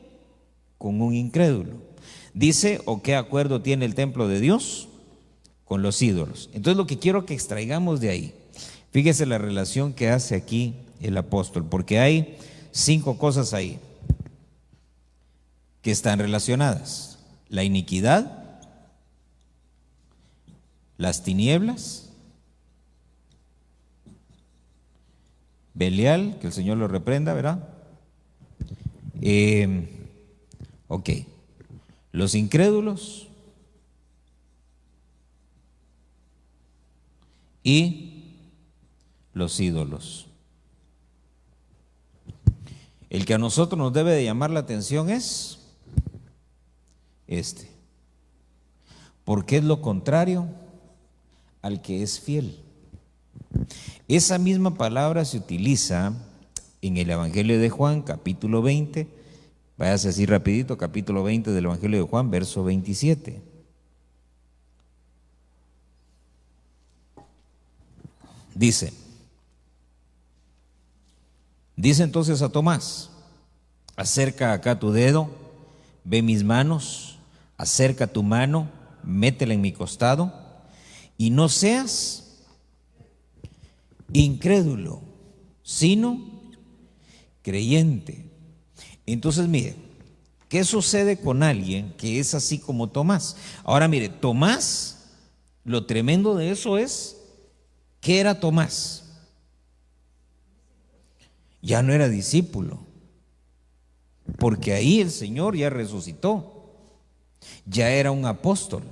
Speaker 1: con un incrédulo? Dice: ¿o qué acuerdo tiene el templo de Dios con los ídolos? Entonces, lo que quiero que extraigamos de ahí, fíjese la relación que hace aquí el apóstol, porque hay 5 cosas ahí que están relacionadas: la iniquidad, las tinieblas, Belial, que el Señor lo reprenda, ¿verdad? Ok, los incrédulos y los ídolos. El que a nosotros nos debe de llamar la atención es porque es lo contrario al que es fiel. Esa misma palabra se utiliza en el Evangelio de Juan, capítulo 20, váyase así rapidito, capítulo 20 del Evangelio de Juan, verso 27. Dice entonces a Tomás: acerca acá tu dedo, ve mis manos, acerca tu mano, métela en mi costado, y no seas incrédulo, sino creyente. Entonces, mire, ¿qué sucede con alguien que es así como Tomás? Ahora, mire, Tomás, lo tremendo de eso es, ¿qué era Tomás? Ya no era discípulo, porque ahí el Señor ya resucitó, ya era un apóstol.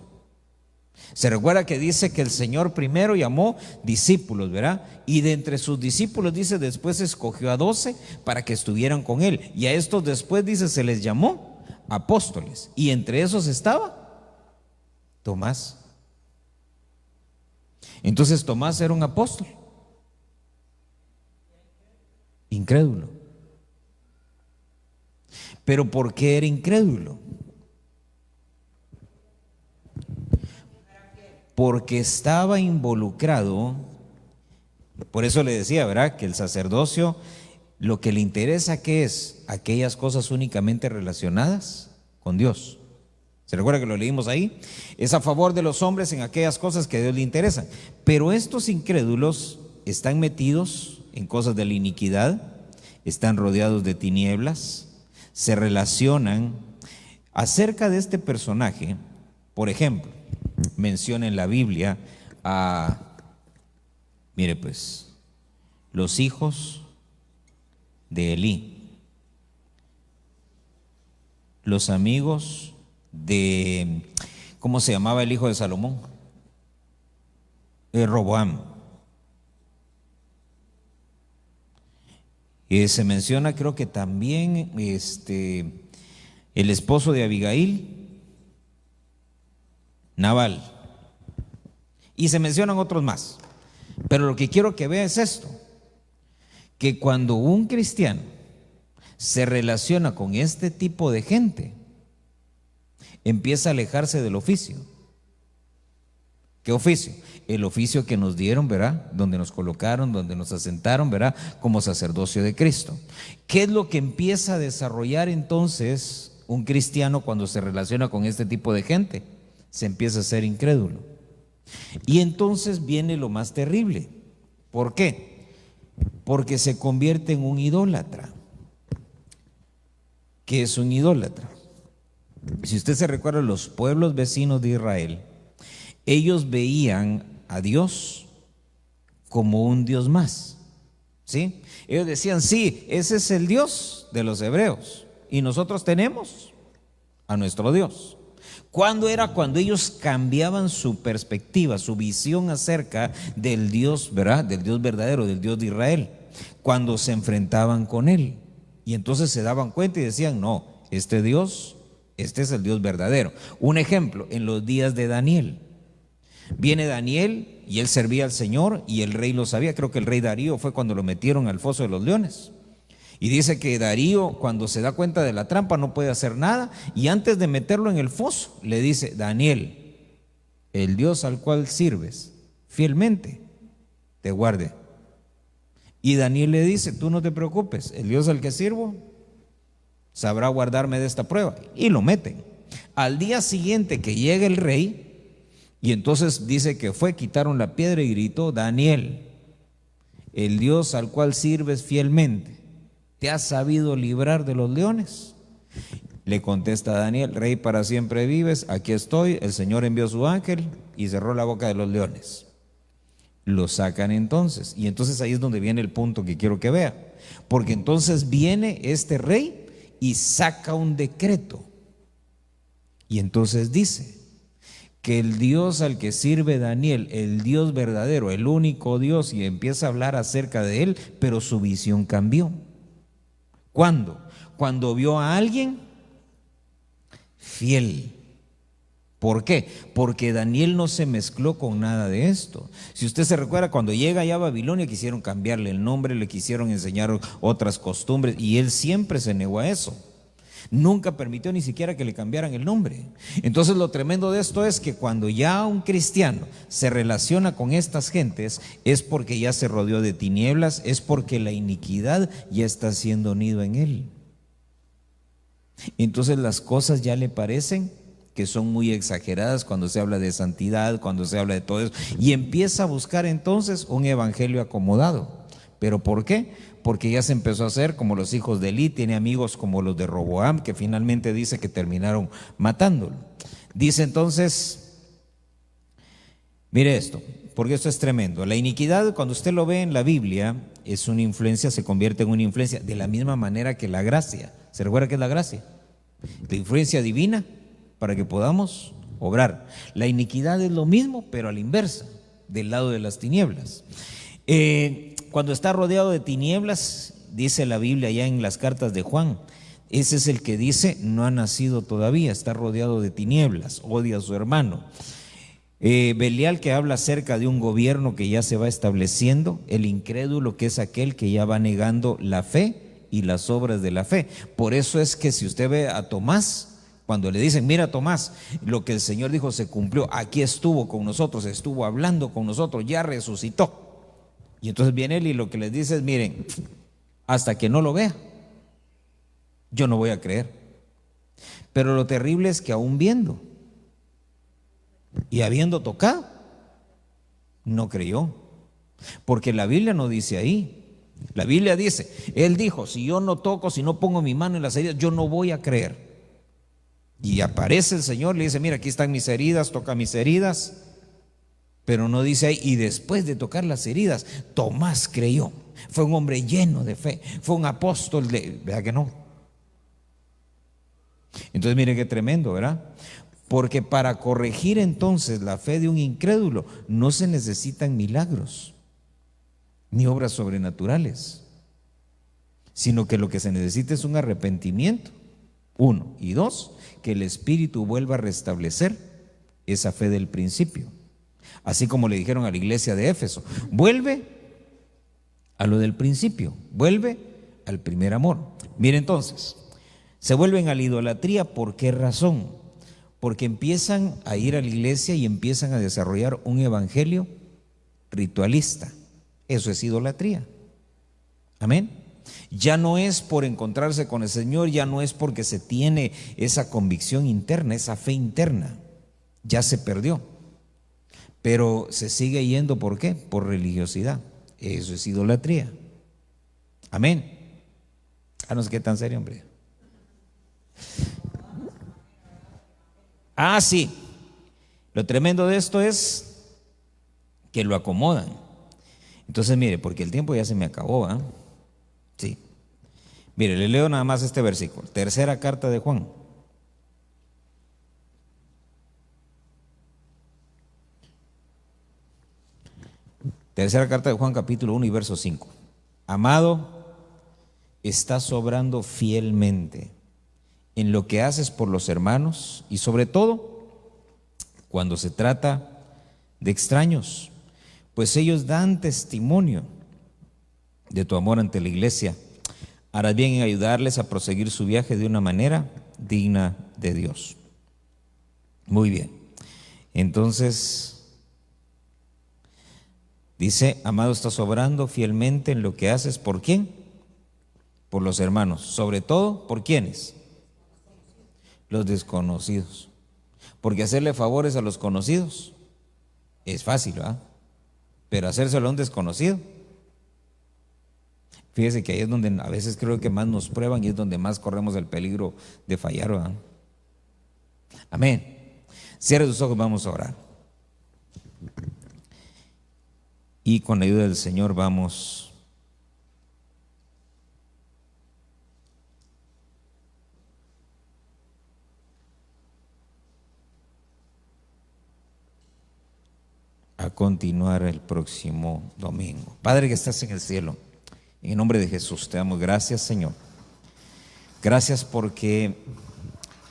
Speaker 1: Se recuerda que dice que el Señor primero llamó discípulos, ¿verdad? Y de entre sus discípulos, dice, después escogió a 12 para que estuvieran con él. Y a estos después, dice, se les llamó apóstoles. Y entre esos estaba Tomás. Entonces Tomás era un apóstol incrédulo. ¿Pero por qué era incrédulo? Porque estaba involucrado. Por eso le decía, ¿verdad?, que el sacerdocio lo que le interesa, ¿qué es? Aquellas cosas únicamente relacionadas con Dios. ¿Se recuerda que lo leímos ahí? Es a favor de los hombres en aquellas cosas que a Dios le interesan. Pero estos incrédulos están metidos en cosas de la iniquidad, están rodeados de tinieblas, se relacionan. Acerca de este personaje, por ejemplo, menciona en la Biblia mire pues, los hijos de Elí, los amigos de, ¿cómo se llamaba el hijo de Salomón? Roboam. Se menciona, creo que también el esposo de Abigail, Nabal, y se mencionan otros más. Pero lo que quiero que vea es esto, que cuando un cristiano se relaciona con este tipo de gente, empieza a alejarse del oficio. ¿Qué oficio? El oficio que nos dieron, ¿verdad?, donde nos colocaron, donde nos asentaron, ¿verdad?, como sacerdocio de Cristo. ¿Qué es lo que empieza a desarrollar entonces un cristiano cuando se relaciona con este tipo de gente? Se empieza a ser incrédulo. Y entonces viene lo más terrible. ¿Por qué? Porque se convierte en un idólatra. ¿Qué es un idólatra? Si usted se recuerda, los pueblos vecinos de Israel, ellos veían a Dios como un Dios más. ¿sí? Ellos decían, sí, ese es el Dios de los hebreos y nosotros tenemos a nuestro Dios. ¿Cuándo era? Cuando ellos cambiaban su perspectiva, su visión acerca del Dios, ¿verdad? Del Dios verdadero, del Dios de Israel, cuando se enfrentaban con él. Y entonces se daban cuenta y decían, no, este Dios, este es el Dios verdadero. Un ejemplo, en los días de Daniel. Viene Daniel y él servía al Señor y el rey lo sabía. Creo que el rey Darío fue cuando lo metieron al foso de los leones. Y dice que Darío, cuando se da cuenta de la trampa, no puede hacer nada. Y antes de meterlo en el foso, le dice, Daniel, el Dios al cual sirves fielmente, te guarde. Y Daniel le dice, tú no te preocupes, el Dios al que sirvo sabrá guardarme de esta prueba. Y lo meten. Al día siguiente que llega el rey, y entonces dice que fue, quitaron la piedra y gritó, Daniel, el Dios al cual sirves fielmente, ¿te has sabido librar de los leones? Le contesta Daniel, rey para siempre vives, aquí estoy, el Señor envió su ángel y cerró la boca de los leones. Lo sacan entonces, y entonces ahí es donde viene el punto que quiero que vea, porque entonces viene este rey y saca un decreto, y entonces dice que el Dios al que sirve Daniel, el Dios verdadero, el único Dios, y empieza a hablar acerca de él, pero su visión cambió. ¿Cuándo? Cuando vio a alguien fiel. ¿Por qué? Porque Daniel no se mezcló con nada de esto. Si usted se recuerda, cuando llega allá a Babilonia quisieron cambiarle el nombre, le quisieron enseñar otras costumbres y él siempre se negó a eso. Nunca permitió ni siquiera que le cambiaran el nombre. Entonces lo tremendo de esto es que cuando ya un cristiano se relaciona con estas gentes es porque ya se rodeó de tinieblas, es porque la iniquidad ya está siendo nido en él. Entonces las cosas ya le parecen que son muy exageradas cuando se habla de santidad, cuando se habla de todo eso, y empieza a buscar entonces un evangelio acomodado. ¿Pero por qué? Porque ya se empezó a hacer como los hijos de Elí, tiene amigos como los de Roboam, que finalmente dice que terminaron matándolo. Dice entonces, mire esto, porque esto es tremendo. La iniquidad, cuando usted lo ve en la Biblia, es una influencia, se convierte en una influencia, de la misma manera que la gracia. ¿Se recuerda qué es la gracia? La influencia divina para que podamos obrar. La iniquidad es lo mismo, pero a la inversa, del lado de las tinieblas. Cuando está rodeado de tinieblas, dice la Biblia ya en las cartas de Juan, ese es el que dice, no ha nacido todavía, está rodeado de tinieblas, odia a su hermano. Belial, que habla acerca de un gobierno que ya se va estableciendo, el incrédulo, que es aquel que ya va negando la fe y las obras de la fe. Por eso es que si usted ve a Tomás, cuando le dicen, mira Tomás, lo que el Señor dijo se cumplió, aquí estuvo con nosotros, estuvo hablando con nosotros, ya resucitó. Y entonces viene él y lo que les dice es, miren, hasta que no lo vea, yo no voy a creer. Pero lo terrible es que aún viendo y habiendo tocado, no creyó. Porque la Biblia no dice ahí. La Biblia dice, él dijo, si yo no toco, si no pongo mi mano en las heridas, yo no voy a creer. Y aparece el Señor, le dice, mira, aquí están mis heridas, toca mis heridas. Pero no dice ahí, y después de tocar las heridas, Tomás creyó. Fue un hombre lleno de fe, fue un apóstol de, ¿verdad que no? Entonces mire qué tremendo, ¿verdad? Porque para corregir entonces la fe de un incrédulo no se necesitan milagros ni obras sobrenaturales, sino que lo que se necesita es un arrepentimiento, uno, y dos, que el Espíritu vuelva a restablecer esa fe del principio. Así como le dijeron a la iglesia de Éfeso, vuelve a lo del principio, vuelve al primer amor. Mire entonces, se vuelven a la idolatría, ¿por qué razón? Porque empiezan a ir a la iglesia y empiezan a desarrollar un evangelio ritualista. Eso es idolatría. Amén. Ya no es por encontrarse con el Señor, ya no es porque se tiene esa convicción interna, esa fe interna, ya se perdió. Pero se sigue yendo, ¿por qué? Por religiosidad. Eso es idolatría. Amén. No sé qué tan serio, hombre. Sí. Lo tremendo de esto es que lo acomodan. Entonces, mire, porque el tiempo ya se me acabó, ¿ah? Sí. Mire, le leo nada más este versículo. Tercera carta de Juan. Tercera carta de Juan, capítulo 1 y verso 5. Amado, estás obrando fielmente en lo que haces por los hermanos y sobre todo cuando se trata de extraños, pues ellos dan testimonio de tu amor ante la iglesia. Harás bien en ayudarles a proseguir su viaje de una manera digna de Dios. Muy bien. Entonces, dice, amado, estás obrando fielmente en lo que haces. ¿Por quién? Por los hermanos. Sobre todo, ¿por quiénes? Los desconocidos. Porque hacerle favores a los conocidos es fácil, ¿verdad? Pero hacérselo a un desconocido, fíjese que ahí es donde a veces creo que más nos prueban y es donde más corremos el peligro de fallar, ¿verdad? Amén. Cierre sus ojos, vamos a orar. Y con la ayuda del Señor vamos a continuar el próximo domingo. Padre que estás en el cielo, en el nombre de Jesús te damos gracias, Señor. Gracias porque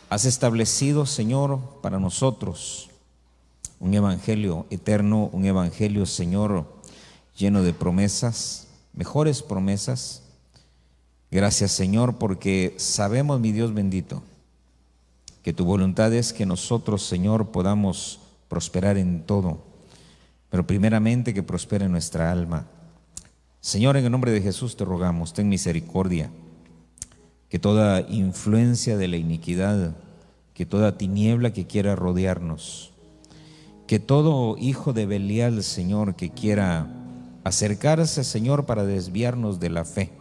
Speaker 1: has establecido, Señor, para nosotros un evangelio eterno, un evangelio, Señor, lleno de promesas, mejores promesas. Gracias, Señor, porque sabemos, mi Dios bendito, que tu voluntad es que nosotros, Señor, podamos prosperar en todo, pero primeramente que prospere nuestra alma. Señor, en el nombre de Jesús te rogamos, ten misericordia, que toda influencia de la iniquidad, que toda tiniebla que quiera rodearnos, que todo hijo de Belial, Señor, que quiera acercarse, Señor, para desviarnos de la fe,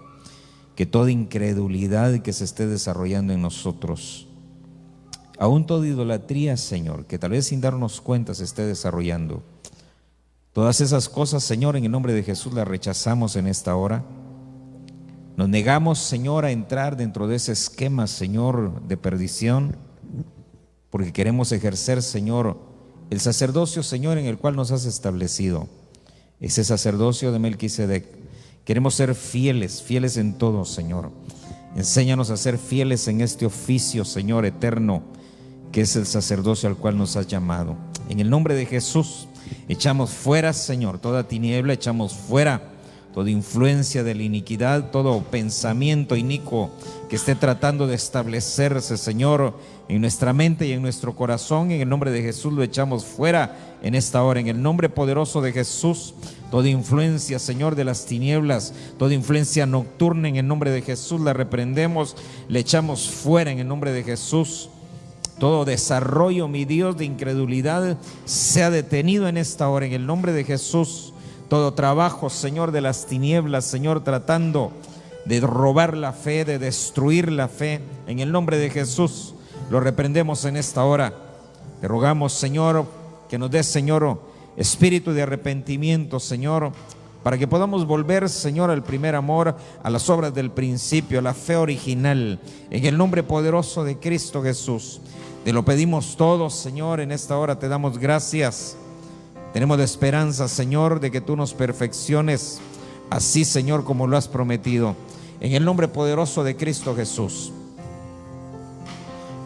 Speaker 1: que toda incredulidad que se esté desarrollando en nosotros, aún toda idolatría, Señor, que tal vez sin darnos cuenta se esté desarrollando, todas esas cosas, Señor, en el nombre de Jesús las rechazamos en esta hora. Nos negamos, Señor, a entrar dentro de ese esquema, Señor, de perdición, porque queremos ejercer, Señor, el sacerdocio, Señor, en el cual nos has establecido, ese sacerdocio de Melquisedec. Queremos ser fieles, fieles en todo, Señor. Enséñanos a ser fieles en este oficio, Señor, eterno, que es el sacerdocio al cual nos has llamado. En el nombre de Jesús, echamos fuera, Señor, toda tiniebla, echamos fuera toda influencia de la iniquidad, todo pensamiento inicuo que esté tratando de establecerse, Señor, en nuestra mente y en nuestro corazón. En el nombre de Jesús lo echamos fuera en esta hora, en el nombre poderoso de Jesús. Toda influencia, Señor, de las tinieblas, toda influencia nocturna, en el nombre de Jesús la reprendemos, le echamos fuera en el nombre de Jesús. Todo desarrollo, mi Dios, de incredulidad sea detenido en esta hora, en el nombre de Jesús. Todo trabajo, Señor, de las tinieblas, Señor, tratando de robar la fe, de destruir la fe, en el nombre de Jesús, lo reprendemos en esta hora. Te rogamos, Señor, que nos des, Señor, espíritu de arrepentimiento, Señor, para que podamos volver, Señor, al primer amor, a las obras del principio, a la fe original, en el nombre poderoso de Cristo Jesús. Te lo pedimos todos, Señor, en esta hora te damos gracias. Tenemos la esperanza, Señor, de que tú nos perfecciones así, Señor, como lo has prometido. En el nombre poderoso de Cristo Jesús.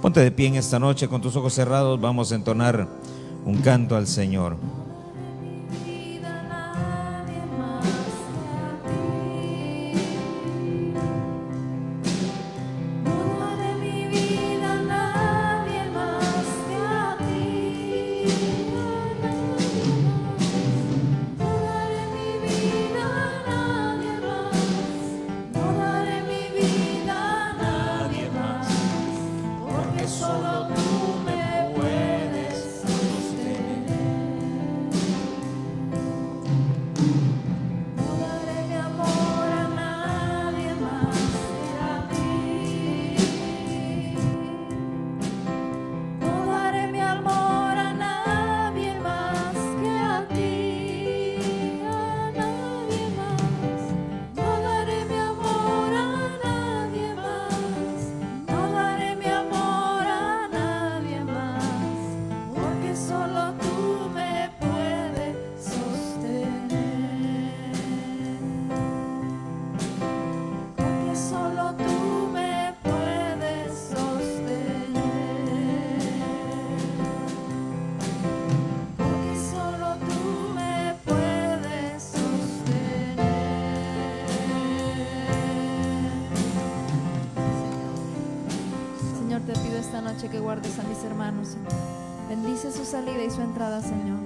Speaker 1: Ponte de pie en esta noche con tus ojos cerrados. Vamos a entonar un canto al Señor.
Speaker 2: noche que guardes a mis hermanos, Señor. Bendice su salida y su entrada, Señor.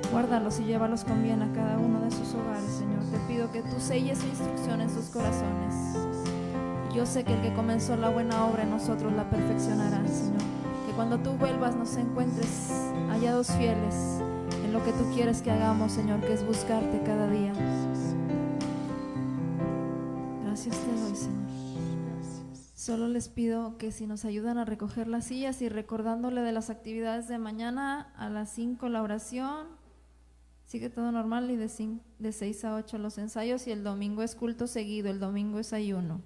Speaker 2: Guárdalos y llévalos con bien a cada uno de sus hogares, Señor. Te pido que tú selles su instrucción en sus corazones. Yo sé que el que comenzó la buena obra en nosotros la perfeccionará, Señor. Que cuando tú vuelvas nos encuentres hallados fieles en lo que tú quieres que hagamos, Señor, que es buscarte cada día. Gracias te doy, Señor. Solo les pido que si nos ayudan a recoger las sillas y recordándole de las actividades de mañana a las 5 la oración, sigue todo normal, y de 6 a 8 los ensayos, y el domingo es culto seguido, el domingo es ayuno.